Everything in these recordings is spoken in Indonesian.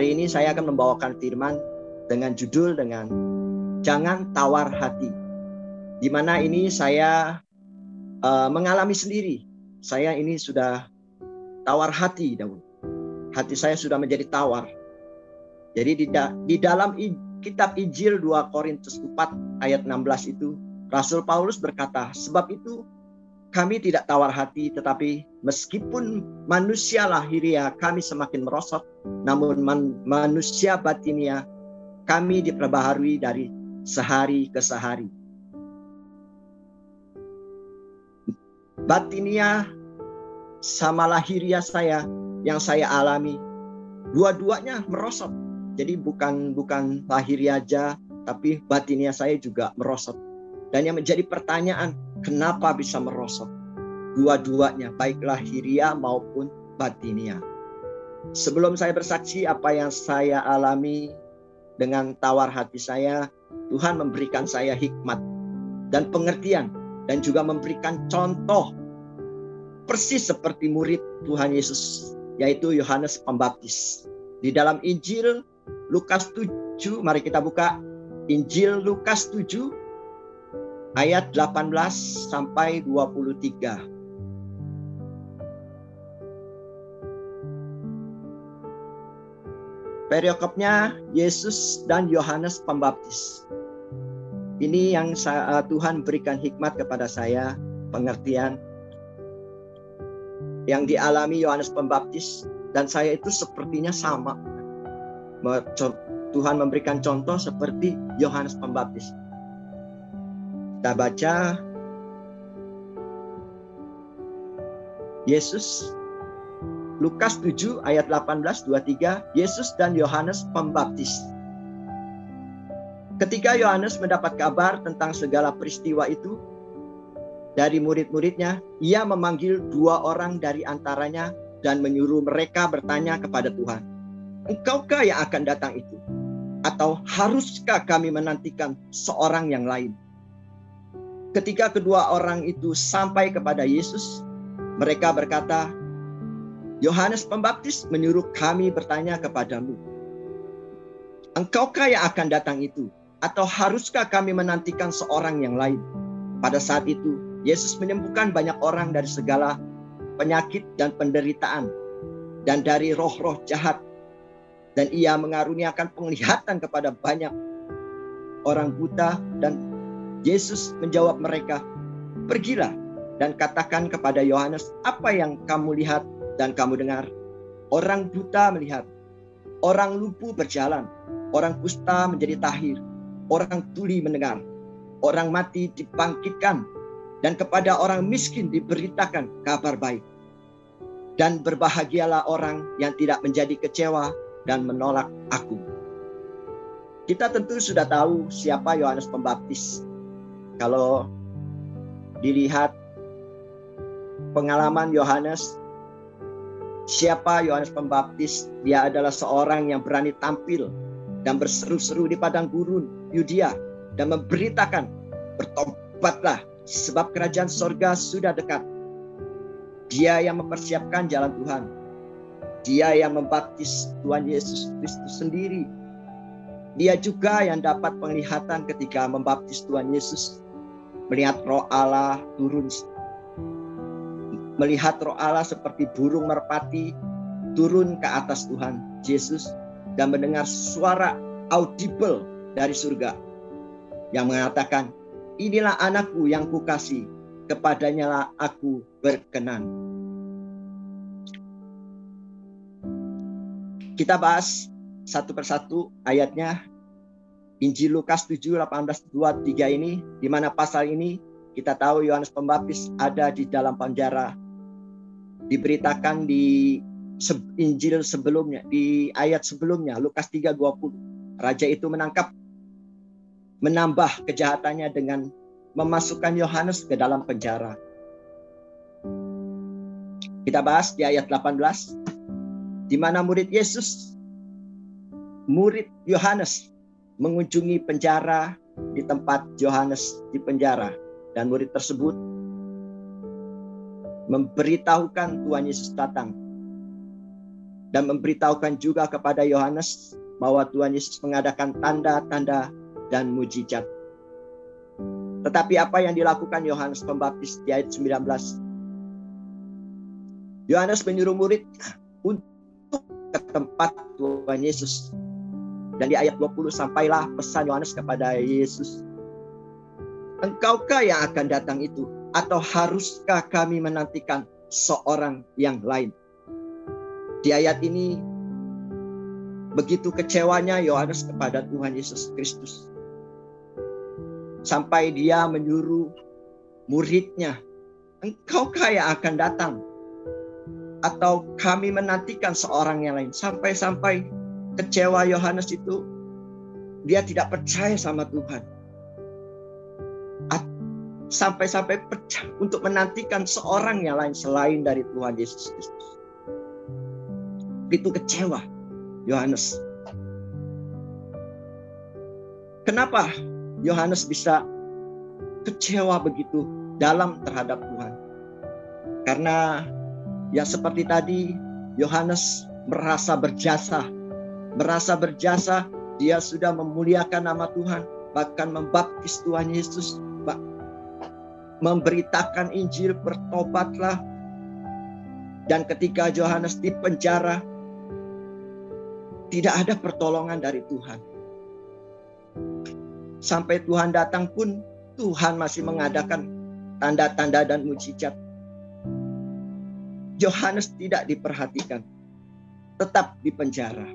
Hari ini saya akan membawakan firman dengan judul Jangan Tawar Hati. Di mana ini saya mengalami sendiri. Saya ini sudah tawar hati dahulu. Hati saya sudah menjadi tawar. Jadi di dalam kitab Injil 2 Korintus 4 ayat 16 itu Rasul Paulus berkata, sebab itu kami tidak tawar hati, tetapi meskipun manusia lahiriah kami semakin merosot, namun manusia batinia kami diperbaharui dari sehari ke sehari. Batinia sama lahiriah saya yang saya alami, dua-duanya merosot. Jadi bukan lahiriah aja, tapi batinia saya juga merosot. Dan yang menjadi pertanyaan, kenapa bisa merosot? Dua-duanya, baik lahiriah maupun batinia. Sebelum saya bersaksi apa yang saya alami dengan tawar hati saya, Tuhan memberikan saya hikmat dan pengertian, dan juga memberikan contoh persis seperti murid Tuhan Yesus, yaitu Yohanes Pembaptis. Di dalam Injil Lukas 7, mari kita buka Injil Lukas 7 ayat 18 sampai 23. Periokopnya Yesus dan Yohanes Pembaptis. Ini yang Tuhan berikan hikmat kepada saya, pengertian yang dialami Yohanes Pembaptis, dan saya itu sepertinya sama. Tuhan memberikan contoh seperti Yohanes Pembaptis. Kita baca Yesus, Lukas 7 ayat 18-23, Yesus dan Yohanes Pembaptis. Ketika Yohanes mendapat kabar tentang segala peristiwa itu dari murid-muridnya, ia memanggil 2 orang dari antaranya dan menyuruh mereka bertanya kepada Tuhan, "Engkaukah yang akan datang itu? Atau haruskah kami menantikan seorang yang lain?" Ketika kedua orang itu sampai kepada Yesus, mereka berkata, "Yohanes Pembaptis menyuruh kami bertanya kepadamu, engkaukah yang akan datang itu? Atau haruskah kami menantikan seorang yang lain?" Pada saat itu, Yesus menyembuhkan banyak orang dari segala penyakit dan penderitaan, dan dari roh-roh jahat. Dan ia mengaruniakan penglihatan kepada banyak orang buta. Dan Yesus menjawab mereka, "Pergilah dan katakan kepada Yohanes apa yang kamu lihat dan kamu dengar. Orang buta melihat, orang lumpuh berjalan, orang kusta menjadi tahir, orang tuli mendengar, orang mati dibangkitkan, dan kepada orang miskin diberitakan kabar baik. Dan berbahagialah orang yang tidak menjadi kecewa dan menolak aku." Kita tentu sudah tahu siapa Yohanes Pembaptis. Kalau dilihat pengalaman Yohanes, siapa Yohanes Pembaptis? Dia adalah seorang yang berani tampil dan berseru-seru di padang gurun Yudea dan memberitakan, "Bertobatlah, sebab kerajaan sorga sudah dekat." Dia yang mempersiapkan jalan Tuhan. Dia yang membaptis Tuhan Yesus Kristus sendiri. Dia juga yang dapat penglihatan ketika membaptis Tuhan Yesus. Melihat roh Allah turun. Melihat roh Allah seperti burung merpati turun ke atas Tuhan Yesus. Dan mendengar suara audible dari surga yang mengatakan, "Inilah anakku yang kukasihi, kepadanya lah aku berkenan." Kita bahas satu persatu ayatnya. Injil Lukas 7, 18-23 ini, di mana pasal ini kita tahu Yohanes Pembaptis ada di dalam penjara. Diberitakan di Injil sebelumnya, di ayat sebelumnya, Lukas 3:20. Raja itu menambah kejahatannya dengan memasukkan Yohanes ke dalam penjara. Kita bahas di ayat 18, di mana murid Yohanes mengunjungi penjara di tempat Yohanes di penjara. Dan murid tersebut memberitahukan Tuhan Yesus datang. dan memberitahukan juga kepada Yohanes bahwa Tuhan Yesus mengadakan tanda-tanda dan mujizat. Tetapi apa yang dilakukan Yohanes Pembaptis di ayat 19? Yohanes menyuruh murid untuk ke tempat Tuhan Yesus. Dan di ayat 20 sampailah pesan Yohanes kepada Yesus. Engkaukah yang akan datang itu? Atau haruskah kami menantikan seorang yang lain? Di ayat ini begitu kecewanya Yohanes kepada Tuhan Yesus Kristus. Sampai dia menyuruh muridnya, engkaukah yang akan datang? Atau kami menantikan seorang yang lain? Sampai-sampai kecewa Yohanes itu, dia tidak percaya sama Tuhan. Sampai-sampai untuk menantikan seorang yang lain selain dari Tuhan Yesus Kristus. Begitu kecewa Yohanes. Kenapa Yohanes bisa kecewa begitu dalam terhadap Tuhan? Karena ya seperti tadi, Yohanes merasa berjasa. Dia sudah memuliakan nama Tuhan, bahkan membaptis Tuhan Yesus, memberitakan Injil, bertobatlah. Dan ketika Yohanes di penjara, tidak ada pertolongan dari Tuhan. Sampai Tuhan datang pun, Tuhan masih mengadakan tanda-tanda dan mujizat. Yohanes tidak diperhatikan, tetap di penjara.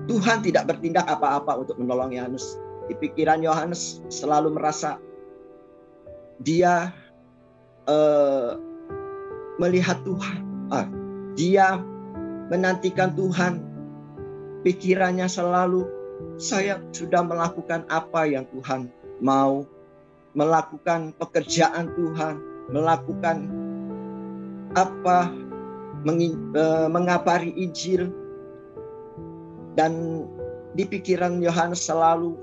Tuhan tidak bertindak apa-apa untuk menolong Yohanes. Di pikiran Yohanes selalu merasa dia melihat Tuhan. Dia menantikan Tuhan. Pikirannya selalu, saya sudah melakukan apa yang Tuhan mau. Melakukan pekerjaan Tuhan. Melakukan apa, mengabari Injil. Dan di pikiran Yohanes selalu,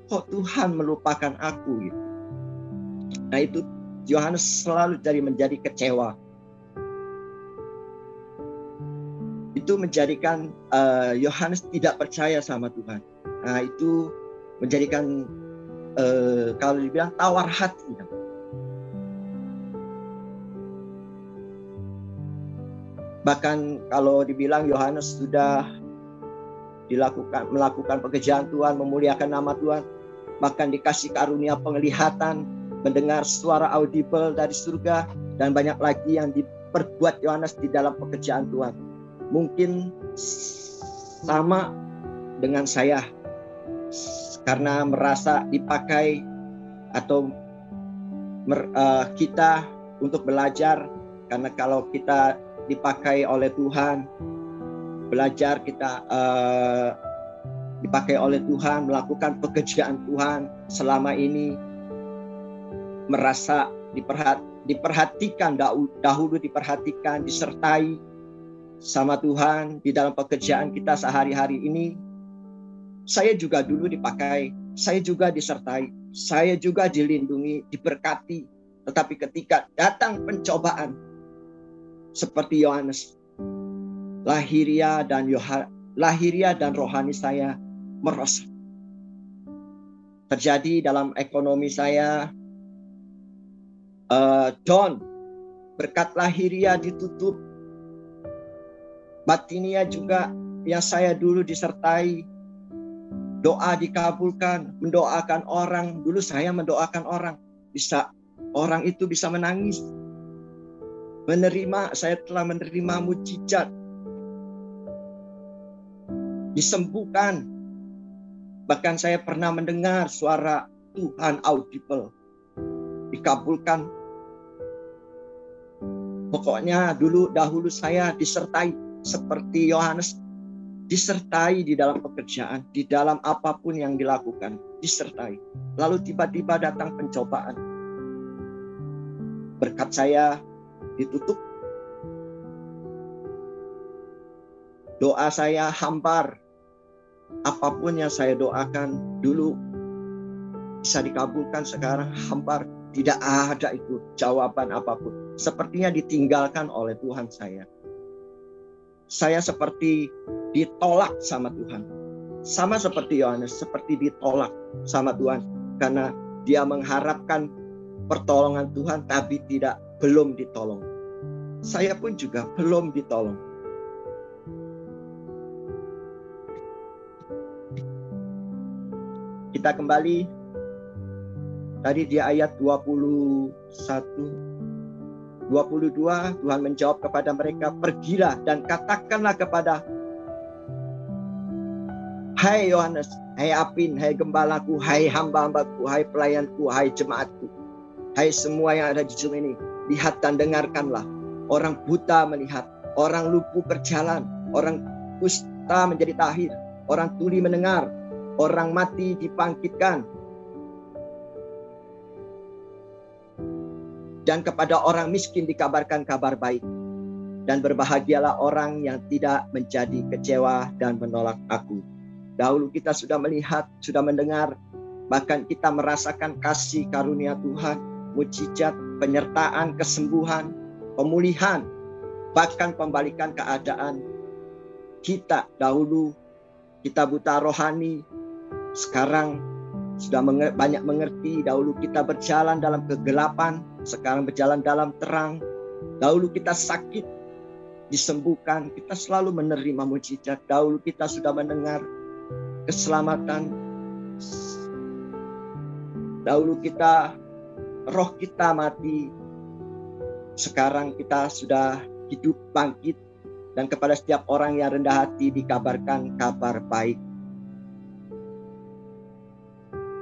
kok Tuhan melupakan aku gitu. Nah itu Yohanes selalu menjadi kecewa. Itu menjadikan Yohanes tidak percaya sama Tuhan. Nah itu menjadikan kalau dibilang tawar hati. Bahkan kalau dibilang Yohanes sudah melakukan pekerjaan Tuhan, memuliakan nama Tuhan, bahkan dikasih karunia penglihatan, mendengar suara audible dari surga, dan banyak lagi yang diperbuat Yohanes di dalam pekerjaan Tuhan. Mungkin sama dengan saya, karena merasa dipakai atau kita untuk belajar. Karena kalau kita dipakai oleh Tuhan, belajar, kita dipakai oleh Tuhan, melakukan pekerjaan Tuhan selama ini, merasa diperhatikan, dahulu diperhatikan, disertai sama Tuhan di dalam pekerjaan kita sehari-hari ini. Saya juga dulu dipakai, saya juga disertai, saya juga dilindungi, diberkati. Tetapi ketika datang pencobaan seperti Yohanes, lahiriah dan rohani saya merosot. Terjadi dalam ekonomi saya, down, berkat lahiriah ditutup, batinia juga yang saya dulu disertai, doa dikabulkan, mendoakan orang. Dulu saya mendoakan orang, orang itu bisa menangis. Saya telah menerima mujizat, disembuhkan. Bahkan saya pernah mendengar suara Tuhan audible, dikabulkan. Pokoknya dahulu saya disertai seperti Yohanes, disertai di dalam pekerjaan, di dalam apapun yang dilakukan, disertai. Lalu tiba-tiba datang pencobaan. Berkat saya ditutup. Doa saya hambar. Apapun yang saya doakan dulu bisa dikabulkan, sekarang hambar. Tidak ada itu jawaban apapun. Sepertinya ditinggalkan oleh Tuhan saya. Saya seperti ditolak sama Tuhan. Sama seperti Yohanes, seperti ditolak sama Tuhan. Karena dia mengharapkan pertolongan Tuhan, tapi belum ditolong. Saya pun juga belum ditolong. Kita kembali tadi di ayat 21, 22, Tuhan menjawab kepada mereka, pergilah dan katakanlah kepada hai Yohanes, hai Apin, hai gembalaku, hai hamba-hambaku, hai pelayanku, hai jemaatku, hai semua yang ada di Zoom ini, lihat dan dengarkanlah. Orang buta melihat, orang lumpuh berjalan, orang kusta menjadi tahir, orang tuli mendengar, orang mati dibangkitkan. Dan kepada orang miskin dikabarkan kabar baik. Dan berbahagialah orang yang tidak menjadi kecewa dan menolak aku. Dahulu kita sudah melihat, sudah mendengar, bahkan kita merasakan kasih karunia Tuhan, mujizat, penyertaan, kesembuhan, pemulihan, bahkan pembalikan keadaan kita. Dahulu kita buta rohani, sekarang sudah banyak mengerti. Dahulu kita berjalan dalam kegelapan, sekarang berjalan dalam terang. Dahulu kita sakit, disembuhkan. Kita selalu menerima mujizat. Dahulu kita sudah mendengar keselamatan. Dahulu roh kita mati. Sekarang kita sudah hidup bangkit. Dan kepada setiap orang yang rendah hati dikabarkan kabar baik.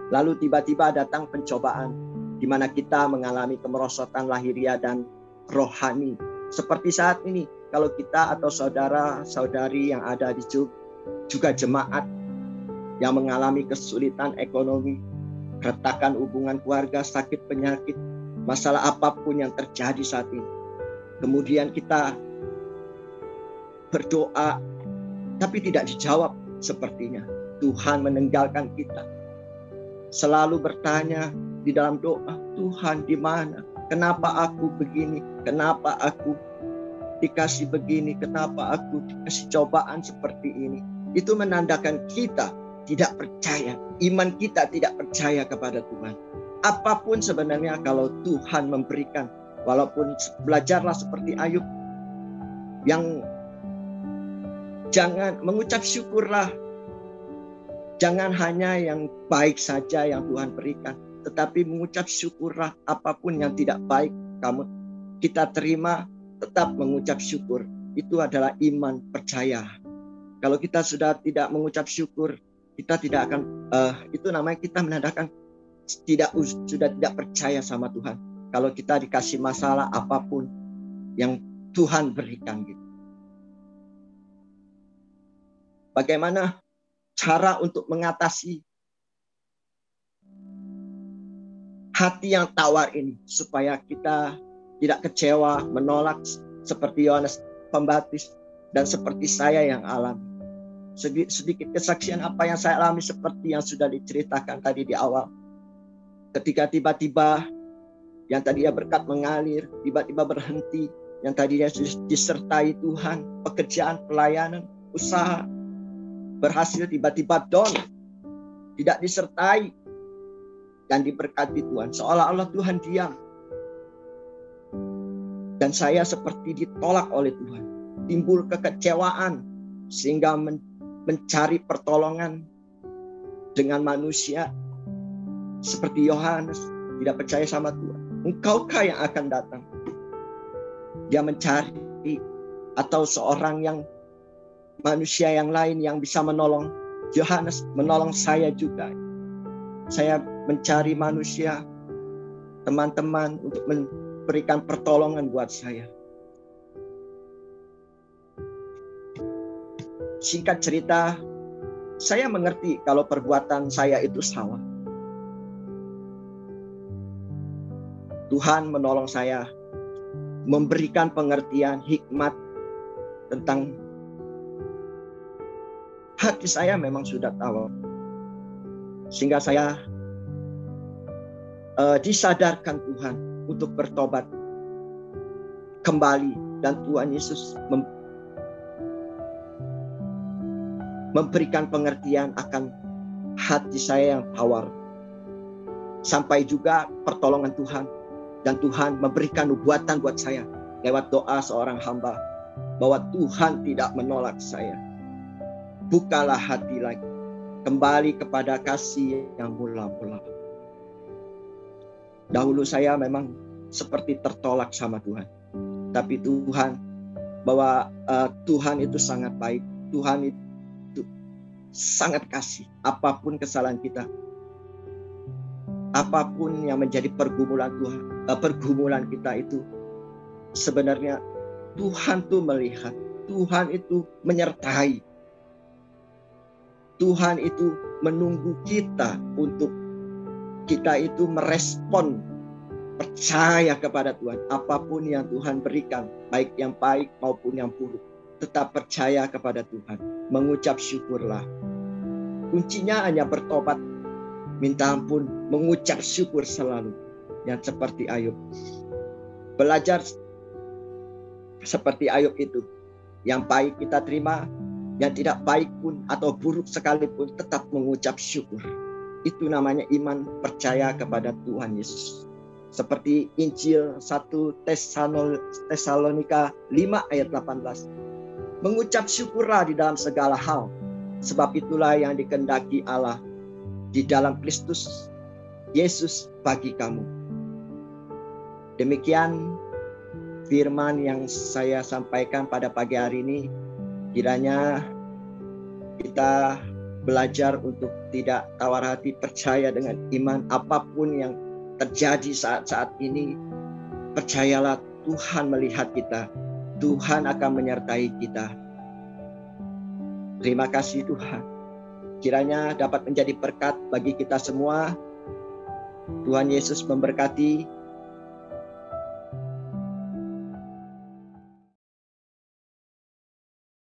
Lalu tiba-tiba datang pencobaan, di mana kita mengalami kemerosotan lahiriah dan rohani. Seperti saat ini, kalau kita atau saudara-saudari yang ada di Zoom, juga jemaat yang mengalami kesulitan ekonomi, keretakan hubungan keluarga, sakit penyakit, masalah apapun yang terjadi saat ini. Kemudian kita berdoa, tapi tidak dijawab sepertinya. Tuhan meninggalkan kita. Selalu bertanya di dalam doa, Tuhan di mana? Kenapa aku begini? Kenapa aku dikasih begini? Kenapa aku dikasih cobaan seperti ini? Itu menandakan kita tidak percaya. Iman kita tidak percaya kepada Tuhan. Apapun sebenarnya kalau Tuhan memberikan. Walaupun belajarlah seperti Ayub. Yang jangan mengucap syukurlah. Jangan hanya yang baik saja yang Tuhan berikan, tetapi mengucap syukurlah apapun yang tidak baik kita terima, tetap mengucap syukur. Itu adalah iman percaya. Kalau kita sudah tidak mengucap syukur, kita tidak akan itu namanya kita menandakan sudah tidak percaya sama Tuhan. Kalau kita dikasih masalah apapun yang Tuhan berikan gitu. Bagaimana cara untuk mengatasi hati yang tawar ini supaya kita tidak kecewa, menolak seperti Yohanes Pembaptis dan seperti saya yang alami. Sedikit kesaksian apa yang saya alami seperti yang sudah diceritakan tadi di awal. Ketika tiba-tiba yang tadinya berkat mengalir, tiba-tiba berhenti, yang tadinya disertai Tuhan, pekerjaan, pelayanan, usaha, berhasil tiba-tiba down, tidak disertai dan diberkati Tuhan. Seolah-olah Tuhan diam. Dan saya seperti ditolak oleh Tuhan. Timbul kekecewaan sehingga mencari pertolongan dengan manusia. Seperti Yohanes tidak percaya sama Tuhan. Engkaukah yang akan datang? Dia mencari atau seorang yang manusia yang lain yang bisa menolong. Yohanes menolong saya juga. Saya mencari manusia, teman-teman untuk memberikan pertolongan buat saya. Singkat cerita, saya mengerti kalau perbuatan saya itu salah. Tuhan menolong saya, memberikan pengertian, hikmat tentang hati saya memang sudah tahu. Sehingga saya disadarkan Tuhan untuk bertobat kembali, dan Tuhan Yesus memberikan pengertian akan hati saya yang tawar, sampai juga pertolongan Tuhan, dan Tuhan memberikan nubuatan buat saya lewat doa seorang hamba bahwa Tuhan tidak menolak saya. Bukalah hati lagi, kembali kepada kasih yang mula-mula. Dahulu saya memang seperti tertolak sama Tuhan, tapi Tuhan, bahwa Tuhan itu sangat baik, Tuhan itu sangat kasih. Apapun kesalahan kita, apapun yang menjadi pergumulan Tuhan, pergumulan kita itu, sebenarnya Tuhan tuh melihat, Tuhan itu menyertai, Tuhan itu menunggu kita untuk kita itu merespon, percaya kepada Tuhan. Apapun yang Tuhan berikan, baik yang baik maupun yang buruk, tetap percaya kepada Tuhan. Mengucap syukurlah. Kuncinya hanya bertobat, minta ampun, mengucap syukur selalu. Yang seperti Ayub. Belajar seperti Ayub itu. Yang baik kita terima, yang tidak baik pun atau buruk sekalipun tetap mengucap syukur. Itu namanya iman, percaya kepada Tuhan Yesus. Seperti Injil 1 Tesalonika 5 ayat 18. Mengucap syukurlah di dalam segala hal, sebab itulah yang dikehendaki Allah di dalam Kristus Yesus bagi kamu. Demikian firman yang saya sampaikan pada pagi hari ini. Kiranya kita belajar untuk tidak tawar hati, percaya dengan iman. Apapun yang terjadi saat-saat ini, percayalah Tuhan melihat kita. Tuhan akan menyertai kita. Terima kasih Tuhan. Kiranya dapat menjadi berkat bagi kita semua. Tuhan Yesus memberkati.